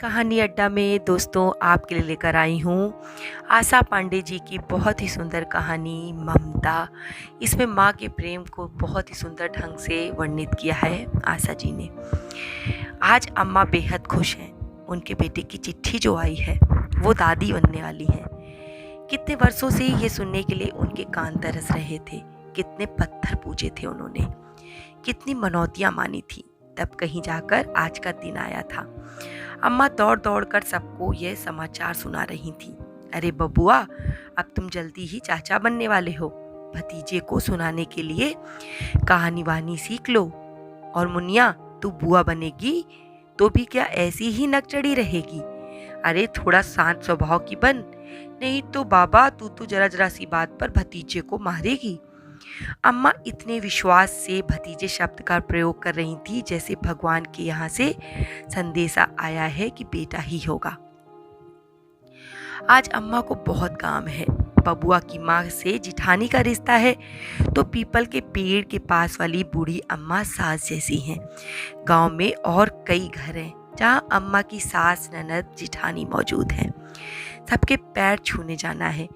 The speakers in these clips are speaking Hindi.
कहानी अड्डा में दोस्तों आपके लिए लेकर आई हूँ आशा पांडे जी की बहुत ही सुंदर कहानी ममता। इसमें माँ के प्रेम को बहुत ही सुंदर ढंग से वर्णित किया है आशा जी ने। आज अम्मा बेहद खुश हैं। उनके बेटे की चिट्ठी जो आई है वो दादी बनने वाली है। कितने वर्षों से ये सुनने के लिए उनके कान तरस रहे थे। कितने पत्थर पूजे थे उन्होंने, कितनी मनौतियाँ मानी थी, तब कहीं जाकर आज का दिन आया था। अम्मा दौड़ दौड़ कर सबको यह समाचार सुना रही थी। अरे बबुआ, अब तुम जल्दी ही चाचा बनने वाले हो। भतीजे को सुनाने के लिए कहानी वानी सीख लो। और मुनिया, तू बुआ बनेगी तो भी क्या ऐसी ही नकचड़ी रहेगी? अरे थोड़ा शांत स्वभाव की बन, नहीं तो बाबा तू तो जरा जरा सी बात पर भतीजे को मारेगी। अम्मा इतने विश्वास से भतीजे शब्द का प्रयोग कर रही थी जैसे भगवान के यहाँ से संदेशा आया है कि बेटा ही होगा। आज अम्मा को बहुत काम है। बबुआ की माँ से जिठानी का रिश्ता है तो पीपल के पेड़ के पास वाली बूढ़ी अम्मा सास जैसी हैं। गांव में और कई घर हैं जहाँ अम्मा की सास ननद जिठानी मौजूद हैं। सबके पैर छूने जाना है।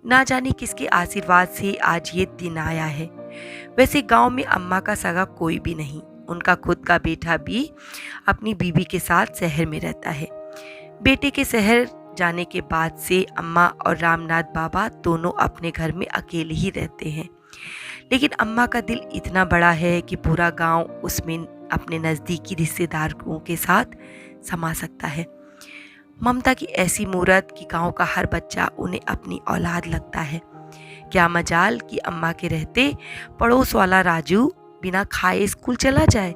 ना जाने किसके आशीर्वाद से आज ये दिन आया है। वैसे गांव में अम्मा का सगा कोई भी नहीं। उनका खुद का बेटा भी अपनी बीवी के साथ शहर में रहता है। बेटे के शहर जाने के बाद से अम्मा और रामनाथ बाबा दोनों अपने घर में अकेले ही रहते हैं। लेकिन अम्मा का दिल इतना बड़ा है कि पूरा गांव उसमें अपने नज़दीकी रिश्तेदारों के साथ समा सकता है। ममता की ऐसी मूरत कि गांव का हर बच्चा उन्हें अपनी औलाद लगता है। क्या मजाल कि अम्मा के रहते पड़ोस वाला राजू बिना खाए स्कूल चला जाए,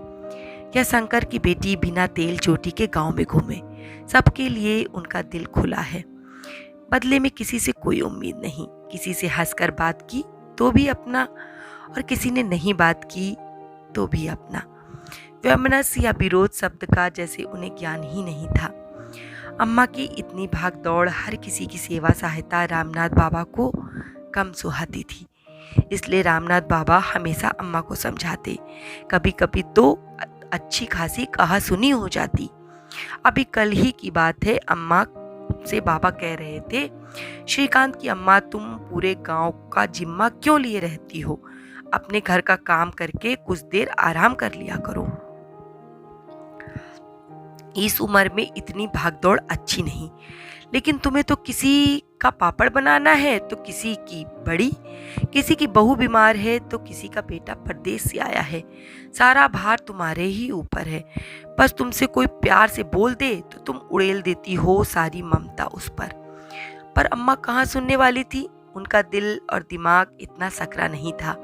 या शंकर की बेटी बिना तेल चोटी के गांव में घूमे। सबके लिए उनका दिल खुला है। बदले में किसी से कोई उम्मीद नहीं। किसी से हंसकर बात की तो भी अपना, और किसी ने नहीं बात की तो भी अपना। वैमनस्य या विरोध शब्द का जैसे उन्हें ज्ञान ही नहीं था। अम्मा की इतनी भाग दौड़, हर किसी की सेवा सहायता रामनाथ बाबा को कम सुहाती थी। इसलिए रामनाथ बाबा हमेशा अम्मा को समझाते। कभी कभी तो अच्छी खासी कहा सुनी हो जाती। अभी कल ही की बात है, अम्मा से बाबा कह रहे थे, श्रीकांत की अम्मा, तुम पूरे गांव का जिम्मा क्यों लिए रहती हो? अपने घर का काम करके कुछ देर आराम कर लिया करो। इस उम्र में इतनी भागदौड़ अच्छी नहीं। लेकिन तुम्हें तो किसी का पापड़ बनाना है तो किसी की बड़ी, किसी की बहू बीमार है तो किसी का बेटा परदेश से आया है। सारा भार तुम्हारे ही ऊपर है। बस तुमसे कोई प्यार से बोल दे तो तुम उड़ेल देती हो सारी ममता उस पर अम्मा कहाँ सुनने वाली थी। उनका दिल और दिमाग इतना सकरा नहीं था।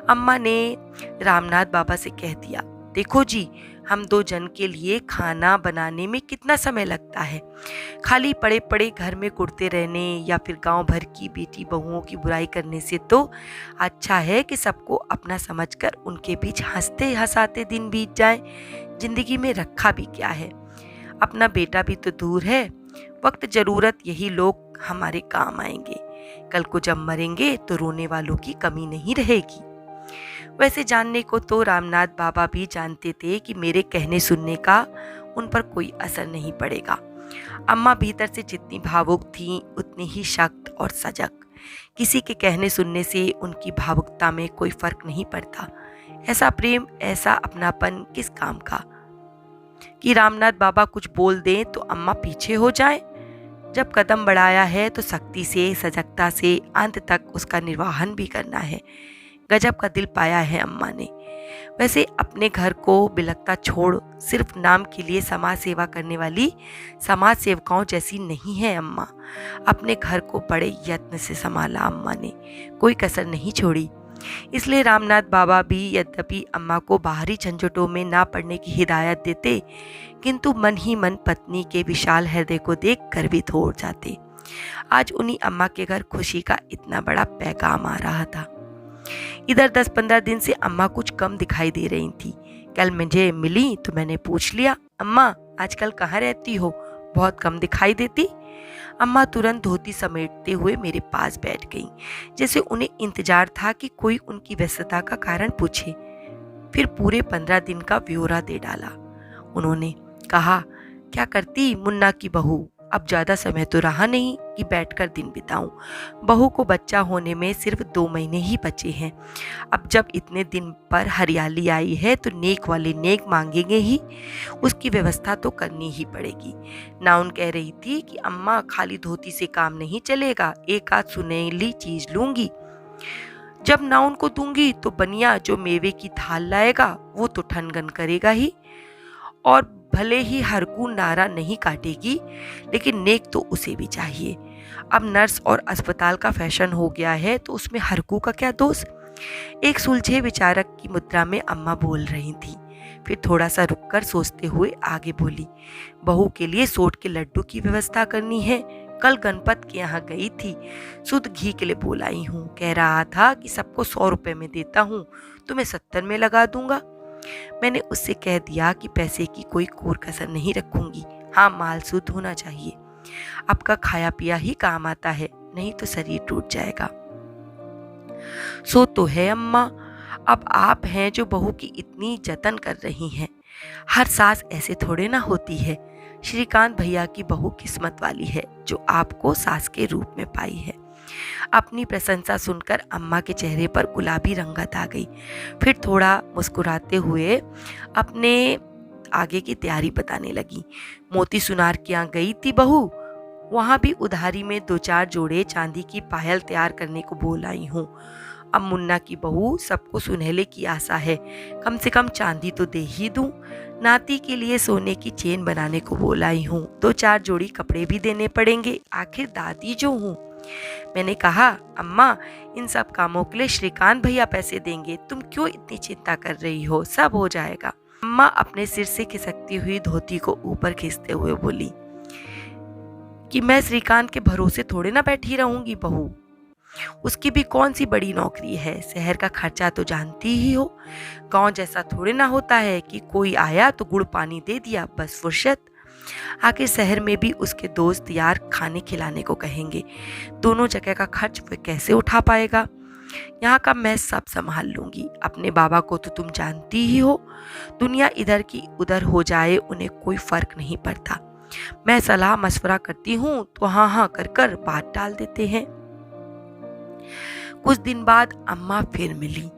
अम्मा ने रामनाथ बाबा से कह दिया, देखो जी, हम दो जन के लिए खाना बनाने में कितना समय लगता है। खाली पड़े पड़े घर में कुड़ते रहने या फिर गांव भर की बेटी बहुओं की बुराई करने से तो अच्छा है कि सबको अपना समझकर उनके बीच हंसते हंसाते दिन बीत जाए। जिंदगी में रखा भी क्या है, अपना बेटा भी तो दूर है। वक्त जरूरत यही लोग हमारे काम आएंगे। कल को जब मरेंगे तो रोने वालों की कमी नहीं रहेगी। वैसे जानने को तो रामनाथ बाबा भी जानते थे कि मेरे कहने सुनने का उन पर कोई असर नहीं पड़ेगा। अम्मा भीतर से जितनी भावुक थीं उतनी ही सख्त और सजग। किसी के कहने सुनने से उनकी भावुकता में कोई फर्क नहीं पड़ता। ऐसा प्रेम, ऐसा अपनापन किस काम का कि रामनाथ बाबा कुछ बोल दें तो अम्मा पीछे हो जाए। जब कदम बढ़ाया है तो सख्ती से, सजगता से अंत तक उसका निर्वहन भी करना है। गजब का दिल पाया है अम्मा ने। वैसे अपने घर को बिलकता छोड़ सिर्फ नाम के लिए समाज सेवा करने वाली समाज सेवकाओं जैसी नहीं है अम्मा। अपने घर को बड़े यत्न से संभाला अम्मा ने, कोई कसर नहीं छोड़ी। इसलिए रामनाथ बाबा भी यद्यपि अम्मा को बाहरी झंझटों में ना पड़ने की हिदायत देते, किंतु मन ही मन पत्नी के विशाल हृदय को देख गर्वित हो जाते। आज उन्हीं अम्मा के घर खुशी का इतना बड़ा पैगाम आ रहा था। इधर 10-15 दिन से अम्मा कुछ कम दिखाई दे रही थी। कल मुझे मिली तो मैंने पूछ लिया, अम्मा आजकल कहाँ रहती हो, बहुत कम दिखाई देती। अम्मा तुरंत धोती समेटते हुए मेरे पास बैठ गईं, जैसे उन्हें इंतजार था कि कोई उनकी व्यस्तता का कारण पूछे। फिर पूरे 15 दिन का ब्यौरा दे डाला। उन्होंने कहा, क्या करती मुन्ना की बहू, अब ज्यादा समय तो रहा नहीं कि बैठकर दिन बिताऊं। बहू को बच्चा होने में सिर्फ 2 महीने ही बचे हैं। अब जब इतने दिन पर हरियाली आई है तो नेक वाले नेक मांगेंगे ही, उसकी व्यवस्था तो करनी ही पड़ेगी। नाउन कह रही थी कि अम्मा खाली धोती से काम नहीं चलेगा, एक आध सुनेली चीज लूंगी। जब नाउन को दूंगी तो बनिया जो मेवे की थाल लाएगा वो तो ठनगन करेगा ही, और भले ही हरकू नारा नहीं काटेगी, लेकिन नेक तो उसे भी चाहिए। अब नर्स और अस्पताल का फैशन हो गया है तो उसमें हरकू का क्या दोष। एक सुलझे विचारक की मुद्रा में अम्मा बोल रही थी, फिर थोड़ा सा रुककर सोचते हुए आगे बोली, बहू के लिए सोट के लड्डू की व्यवस्था करनी है। कल गणपत के यहाँ गई थी, शुद्ध घी के लिए बोल आई हूँ। कह रहा था कि सबको 100 रुपए में देता हूँ, तुम्हें 70 में लगा दूंगा। मैंने उससे कह दिया कि पैसे की कोई कोर कसर नहीं रखूंगी, हाँ माल शुद्ध होना चाहिए। आपका खाया पिया ही काम आता है, नहीं तो शरीर टूट जाएगा। सो तो है अम्मा, अब आप हैं जो बहू की इतनी जतन कर रही हैं। हर सास ऐसे थोड़े ना होती है। श्रीकांत भैया की बहू किस्मत वाली है जो आपको सास के रूप में पाई है। अपनी प्रशंसा सुनकर अम्मा के चेहरे पर गुलाबी रंगत आ गई। फिर थोड़ा मुस्कुराते हुए अपने आगे की तैयारी बताने लगी। मोती सुनार के यहाँ गई थी बहू, वहां भी उधारी में 2-4 जोड़े चांदी की पायल तैयार करने को बोल आई हूँ। अब मुन्ना की बहू सबको सुनहले की आशा है, कम से कम चांदी तो दे ही दूं। नाती के लिए सोने की चेन बनाने को बोल आई हूँ, 2-4 जोड़ी कपड़े भी देने पड़ेंगे, आखिर दादी जो हूँ। मैंने कहा, अम्मा इन सब कामों के लिए श्रीकांत भैया पैसे देंगे, तुम क्यों इतनी चिंता कर रही हो, सब हो जाएगा। अम्मा अपने सिर से खिसकती हुई धोती को ऊपर खींचते हुए बोली कि मैं श्रीकांत के भरोसे थोड़े ना बैठी रहूंगी बहू, उसकी भी कौन सी बड़ी नौकरी है, शहर का खर्चा तो जानती ही हो। गांव जैसा थोड़े ना होता है कि कोई आया तो गुड़ पानी दे दिया बस फुर्सत। आखिर शहर में भी उसके दोस्त यार खाने खिलाने को कहेंगे, दोनों जगह का खर्च वह कैसे उठा पाएगा। यहाँ का मैं सब संभाल लूंगी। अपने बाबा को तो तुम जानती ही हो, दुनिया इधर की उधर हो जाए उन्हें कोई फर्क नहीं पड़ता। मैं सलाह मशवरा करती हूँ तो हाँ हाँ कर कर बात टाल देते हैं। कुछ दिन बाद अम्मा फिर मिली।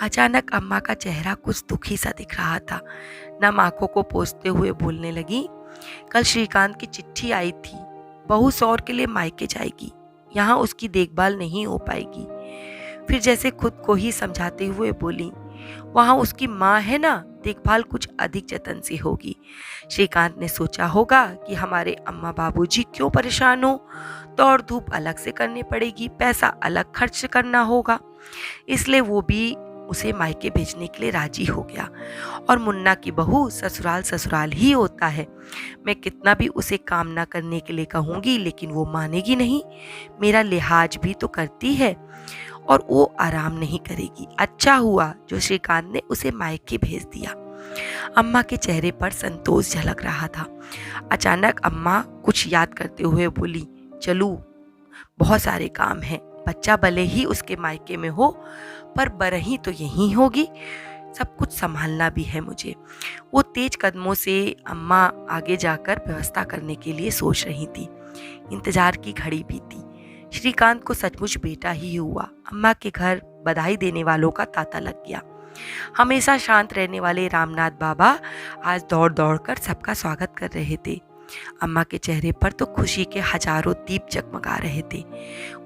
अचानक अम्मा का चेहरा कुछ दुखी सा दिख रहा था। नम आंखों को पोंछते हुए बोलने लगी, कल श्रीकांत की चिट्ठी आई थी, बहू सौर के लिए मायके जाएगी, यहाँ उसकी देखभाल नहीं हो पाएगी। फिर जैसे खुद को ही समझाते हुए बोली, वहाँ उसकी माँ है ना, देखभाल कुछ अधिक जतन से होगी। श्रीकांत ने सोचा होगा कि हमारे अम्मा बाबूजी क्यों परेशान हो, दौड़ धूप अलग से करनी पड़ेगी, पैसा अलग खर्च करना होगा, इसलिए वो भी उसे मायके भेजने के लिए राजी हो गया। और मुन्ना की बहू ससुराल ससुराल ही होता है, मैं कितना भी उसे काम ना करने के लिए कहूँगी लेकिन वो मानेगी नहीं। मेरा लिहाज भी तो करती है और वो आराम नहीं करेगी। अच्छा हुआ जो श्रीकांत ने उसे मायके भेज दिया। अम्मा के चेहरे पर संतोष झलक रहा था। अचानक अम्मा कुछ याद करते हुए बोली, चलू बहुत सारे काम हैं, बच्चा भले ही उसके मायके में हो पर बरही तो यहीं होगी, सब कुछ संभालना भी है मुझे। वो तेज कदमों से अम्मा आगे जाकर व्यवस्था करने के लिए सोच रही थी। इंतजार की घड़ी बीती। श्रीकांत को सचमुच बेटा ही हुआ। अम्मा के घर बधाई देने वालों का तांता लग गया। हमेशा शांत रहने वाले रामनाथ बाबा आज दौड़ दौड़ कर सबका स्वागत कर रहे थे। अम्मा के चेहरे पर तो खुशी के हजारों दीप जगमगा रहे थे।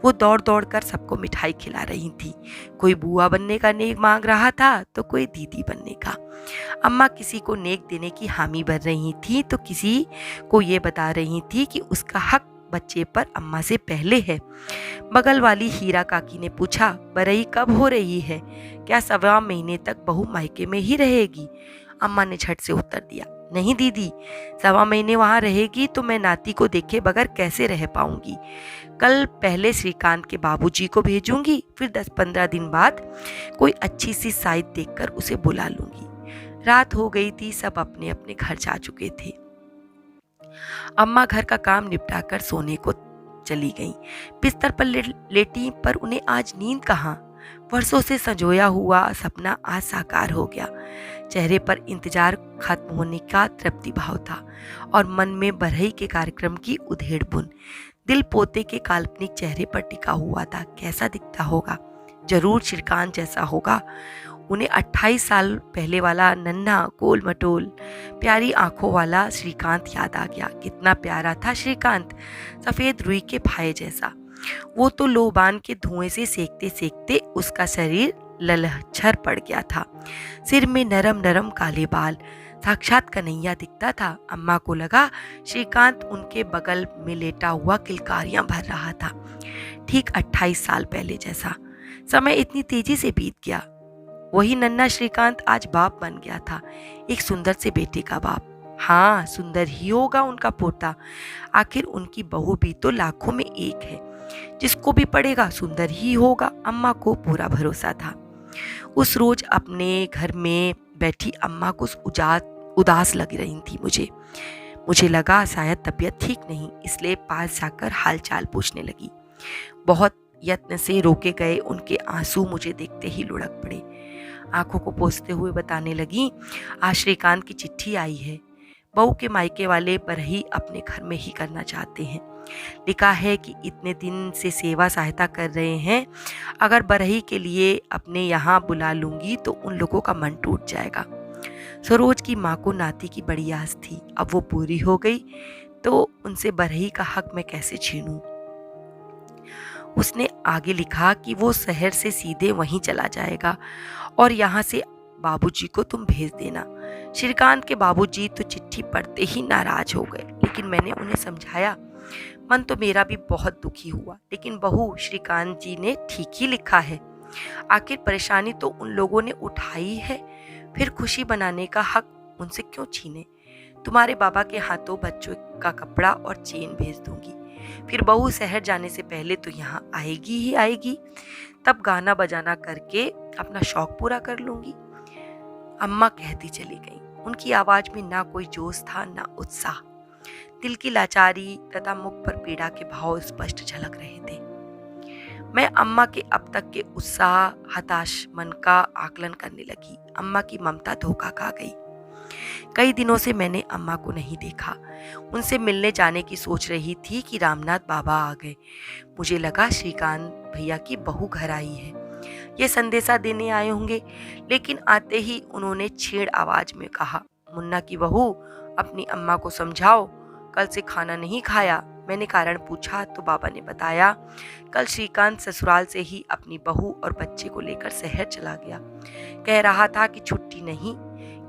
वो दौड़ दौड़ कर सबको मिठाई खिला रही थी। कोई बुआ बनने का नेक मांग रहा था तो कोई दीदी बनने का। अम्मा किसी को नेक देने की हामी भर रही थी तो किसी को ये बता रही थी कि उसका हक बच्चे पर अम्मा से पहले है। बगल वाली हीरा काकी ने पूछा, बरई कब हो रही है, क्या 1.25 महीने तक बहू मायके में ही रहेगी? अम्मा ने झट से उत्तर दिया, नहीं दीदी, 1.25 महीने वहां रहेगी तो मैं नाती को देखे बगैर कैसे रह पाऊंगी। कल पहले श्रीकांत के बाबूजी को भेजूंगी, फिर 10-15 दिन बाद कोई अच्छी सी साइट देखकर उसे बुला लूंगी। रात हो गई थी, सब अपने अपने घर जा चुके थे। अम्मा घर का काम निपटाकर सोने को चली गईं। बिस्तर पर लेटी पर उन्हें आज नींद कहाँ। वर्षों से संजोया हुआ सपना आज साकार हो गया। चेहरे पर इंतजार खत्म होने का तृप्ति भाव था और मन में बरहई के कार्यक्रम की उधेड़ बुन। दिल पोते के काल्पनिक चेहरे पर टिका हुआ था। कैसा दिखता होगा? जरूर श्रीकांत जैसा होगा। उन्हें 28 साल पहले वाला नन्हा गोल मटोल प्यारी आंखों वाला श्रीकांत याद आ गया। कितना प्यारा था श्रीकांत, सफेद रुई के फाये जैसा। वो तो लोबान के धुएं से सेकते सेकते उसका शरीर ललहच्छर पड़ गया था। सिर में नरम नरम काले बाल, साक्षात कन्हैया दिखता था। अम्मा को लगा श्रीकांत उनके बगल में लेटा हुआ किलकारियां भर रहा था, ठीक 28 साल पहले जैसा। समय इतनी तेजी से बीत गया। वही नन्हा श्रीकांत आज बाप बन गया था, एक सुंदर से बेटे का बाप। हाँ, सुंदर ही होगा उनका पोता। आखिर उनकी बहू भी तो लाखों में एक है। जिसको भी पड़ेगा सुंदर ही होगा, अम्मा को पूरा भरोसा था। उस रोज अपने घर में बैठी अम्मा को उदास लग रही थी। मुझे लगा शायद तबीयत ठीक नहीं, इसलिए पास जाकर हालचाल पूछने लगी। बहुत यत्न से रोके गए उनके आंसू मुझे देखते ही लुढ़क पड़े। आंखों को पोंछते हुए बताने लगी, आज श्रीकांत की चिट्ठी आई है। बहू के मायके वाले बरही अपने घर में ही करना चाहते हैं। लिखा है कि इतने दिन से सेवा सहायता कर रहे हैं, अगर बरही के लिए अपने यहाँ बुला लूंगी तो उन लोगों का मन टूट जाएगा। सरोज की माँ को नाती की बड़ी आस थी, अब वो पूरी हो गई तो उनसे बरही का हक मैं कैसे छीनूं। उसने आगे लिखा कि वो शहर से सीधे वहीं चला जाएगा और यहाँ से बाबूजी को तुम भेज देना। श्रीकांत के बाबूजी तो चिट्ठी पढ़ते ही नाराज हो गए, लेकिन मैंने उन्हें समझाया। मन तो मेरा भी बहुत दुखी हुआ, लेकिन बहू श्रीकांत जी ने ठीक ही लिखा है। आखिर परेशानी तो उन लोगों ने उठाई है, फिर खुशी बनाने का हक उनसे क्यों छीने। तुम्हारे बाबा के हाथों बच्चों का कपड़ा और चेन भेज दूंगी, फिर बहू शहर जाने से पहले तो यहाँ आएगी ही आएगी, तब गाना बजाना करके अपना शौक पूरा कर लूंगी। अम्मा कहती चली गई। उनकी आवाज में ना कोई जोश था, ना उत्साह। दिल की लाचारी तथा मुख पर पीड़ा के भाव स्पष्ट झलक रहे थे। मैं अम्मा के अब तक के उत्साह, हताश मन का आकलन करने लगी। अम्मा की ममता धोखा खा गई। कई दिनों से मैंने अम्मा को नहीं देखा। उनसे मिलने जाने की सोच रही थी कि रामनाथ बाबा आ गए। मुझे लगा श्रीकांत भैया की बहू घर आई है, ये संदेशा देने आए होंगे, लेकिन आते ही उन्होंने छेड़ आवाज में कहा, मुन्ना की बहू, अपनी अम्मा को समझाओ, कल से खाना नहीं खाया। मैंने कारण पूछा तो बाबा ने बताया, कल श्रीकांत ससुराल से ही अपनी बहू और बच्चे को लेकर शहर चला गया। कह रहा था कि छुट्टी नहीं,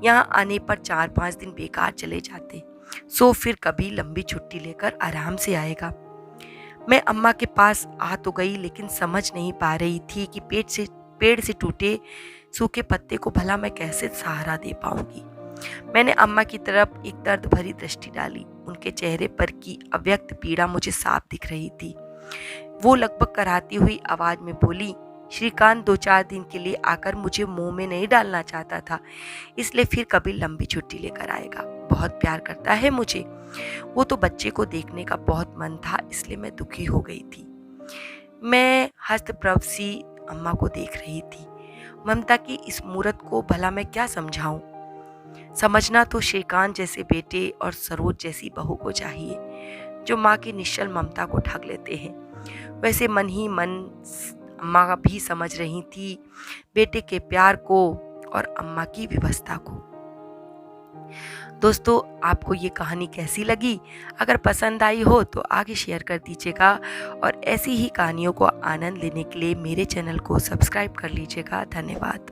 यहाँ आने पर 4-5 दिन बेकार चले जाते, सो फिर कभी लंबी छुट्टी लेकर आराम से आएगा। मैं अम्मा के पास आ तो गई, लेकिन समझ नहीं पा रही थी कि पेड़ से टूटे सूखे पत्ते को भला मैं कैसे सहारा दे पाऊंगी। मैंने अम्मा की तरफ एक दर्द भरी दृष्टि डाली। उनके चेहरे पर की अव्यक्त पीड़ा मुझे साफ दिख रही थी। वो लगभग कराती हुई आवाज में बोली, श्रीकांत 2-4 दिन के लिए आकर मुझे मुंह में नहीं डालना चाहता था, इसलिए फिर कभी लंबी छुट्टी लेकर आएगा। बहुत प्यार करता है मुझे। वो तो बच्चे को देखने का बहुत मन था, इसलिए मैं दुखी हो गई थी। मैं हस्तप्रभ सी अम्मा को देख रही थी। ममता की इस मूरत को भला मैं क्या समझाऊं। समझना तो श्रीकांत जैसे बेटे और सरोज जैसी बहू को चाहिए, जो माँ की निश्चल ममता को ठग लेते हैं। वैसे मन ही मन अम्मा भी समझ रही थी बेटे के प्यार को और अम्मा की विवशता को। दोस्तों, आपको ये कहानी कैसी लगी? अगर पसंद आई हो तो आगे शेयर कर दीजिएगा और ऐसी ही कहानियों को आनंद लेने के लिए मेरे चैनल को सब्सक्राइब कर लीजिएगा। धन्यवाद।